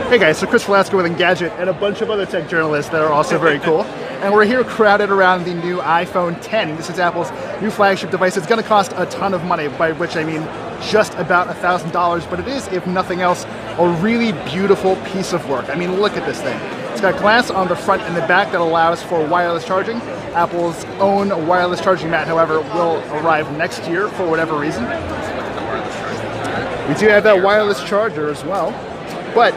Hey guys, so Chris Velasco with Engadget and a bunch of other tech journalists that are also very cool. And we're here crowded around the new iPhone 10. This is Apple's new flagship device. It's going to cost a ton of money, by which I mean just about $1,000, but it is, if nothing else, a really beautiful piece of work. I mean, look at this thing. It's got glass on the front and the back that allows for wireless charging. Apple's own wireless charging mat, however, will arrive next year for whatever reason. We do have that wireless charger as well, but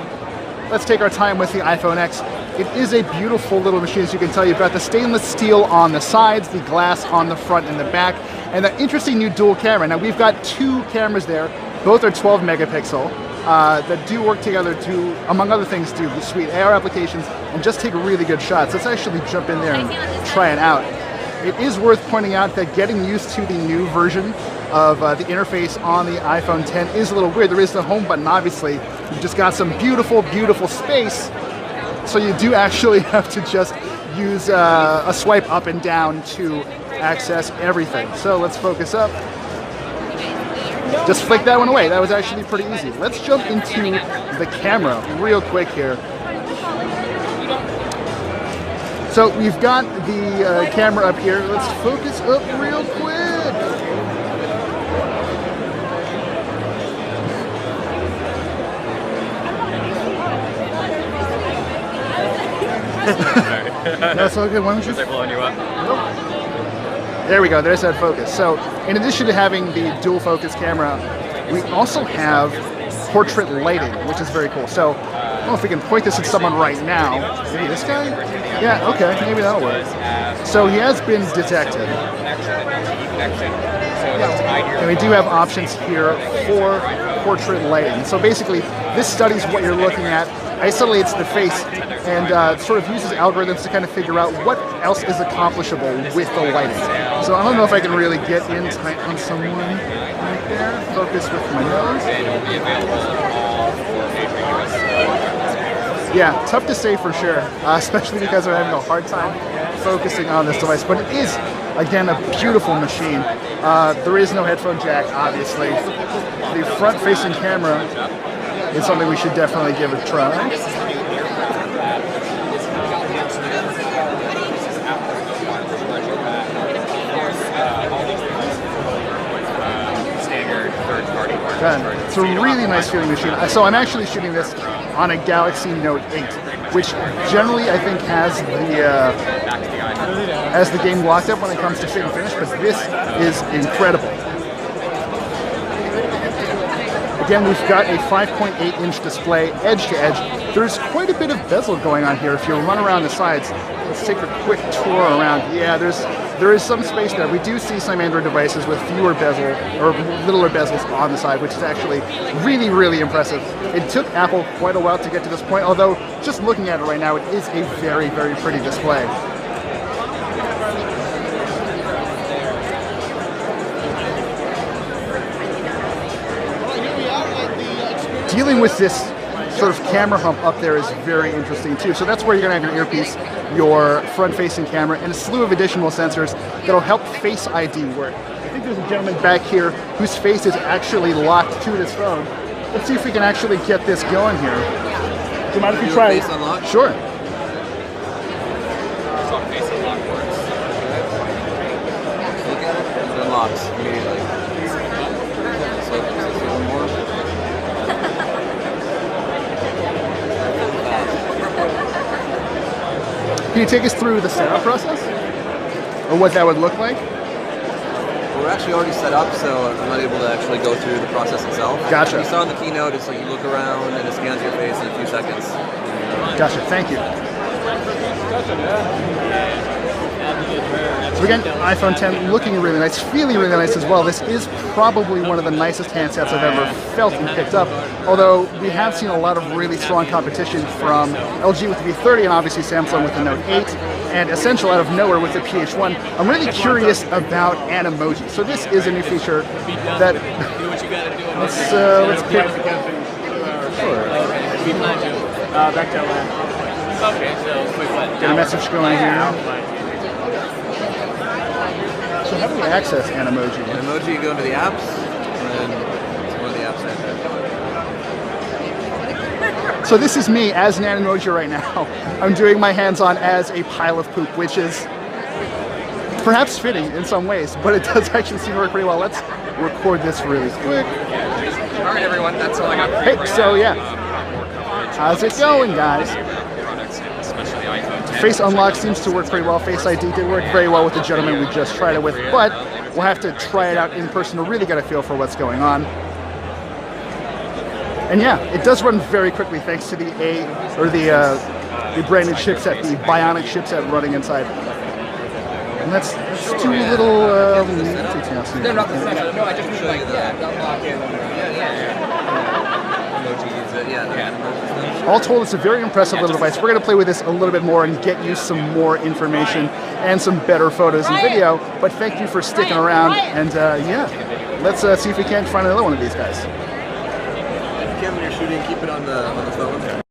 let's take our time with the iPhone X. It is a beautiful little machine, as you can tell. You've got the stainless steel on the sides, the glass on the front and the back, and that interesting new dual camera. Now we've got two cameras there. Both are 12 megapixel that do work together to, among other things, do the sweet AR applications and just take really good shots. Let's actually jump in there and try it out. It is worth pointing out that getting used to the new version of the interface on the iPhone 10 is a little weird. There is the home button, obviously. You've just got some beautiful, beautiful space. So you do actually have to just use a swipe up and down to access everything. So let's focus up. Just flick that one away. That was actually pretty easy. Let's jump into the camera real quick here. So we've got the camera up here. Let's focus up real quick. That's all good. Why don't you? Was I blowing you up? Nope. There we go. There's that focus. So, in addition to having the dual focus camera, we also have portrait lighting, which is very cool. So, I don't know if we can point this at someone right now. Maybe this guy? Yeah. Okay. Maybe that'll work. So he has been detected. And we do have options here for portrait lighting. So basically, this studies what you're looking at, isolates the face, and sort of uses algorithms to kind of figure out what else is accomplishable with the lighting. So I don't know if I can really get in tight on someone right there. Focus with my nose. Yeah, tough to say for sure, especially because I'm having a hard time focusing on this device. But it is, again, a beautiful machine. There is no headphone jack, obviously. The front-facing camera is something we should definitely give a try. It's a really nice feeling machine. So I'm actually shooting this on a Galaxy Note 8, which generally I think has the game locked up when it comes to fit and finish, but this is incredible. Again, we've got a 5.8-inch display, edge to edge. There's quite a bit of bezel going on here. If you run around the sides, let's take a quick tour around. Yeah, there is some space there. We do see some Android devices with fewer bezel or littler bezels on the side, which is actually really, really impressive. It took Apple quite a while to get to this point, although just looking at it right now, it is a very, very pretty display. Dealing with this sort of camera hump up there is very interesting too. So that's where you're going to have your earpiece, your front-facing camera, and a slew of additional sensors that'll help Face ID work. I think there's a gentleman back here whose face is actually locked to this phone. Let's see if we can actually get this going here. Do you mind if we try it? Face unlock? Sure. That's how face unlock works. Look at it. It unlocks immediately. Can you take us through the setup process? Or what that would look like? We're actually already set up, so I'm not able to actually go through the process itself. Gotcha. You saw in the keynote, it's like you look around and it scans your face in a few seconds. Gotcha, thank you. So again, iPhone 10 looking really nice, feeling really nice as well. This is probably one of the nicest handsets I've ever felt and picked up, although we have seen a lot of really strong competition from LG with the V30 and obviously Samsung with the Note 8 and Essential out of nowhere with the PH1. I'm really curious about Animoji. So this is a new feature that let's pick. Sure. Get a message going here. So how do we access Animoji? Animoji, you go into the apps, and then it's one of the apps right there. So this is me as an emoji right now. I'm doing my hands-on as a pile of poop, which is perhaps fitting in some ways, but it does actually seem to work pretty well. Let's record this really quick. All right, everyone, that's all I got for you. Hey, so yeah, how's it going, guys? Face unlock seems to work pretty well. Face ID did work very well with the gentleman we just tried it with, but we'll have to try it out in person to really get a feel for what's going on. And yeah, it does run very quickly thanks to the branded chipset, the Bionic chipset running inside. And let's do a little. They're not the same. No, I just mean like unlock it. All told, it's a very impressive little device. We're going to play with this a little bit more and get you some more information and some better photos and video. But thank you for sticking around. And yeah, let's see if we can't find another one of these guys. When you're shooting, keep it on the phone.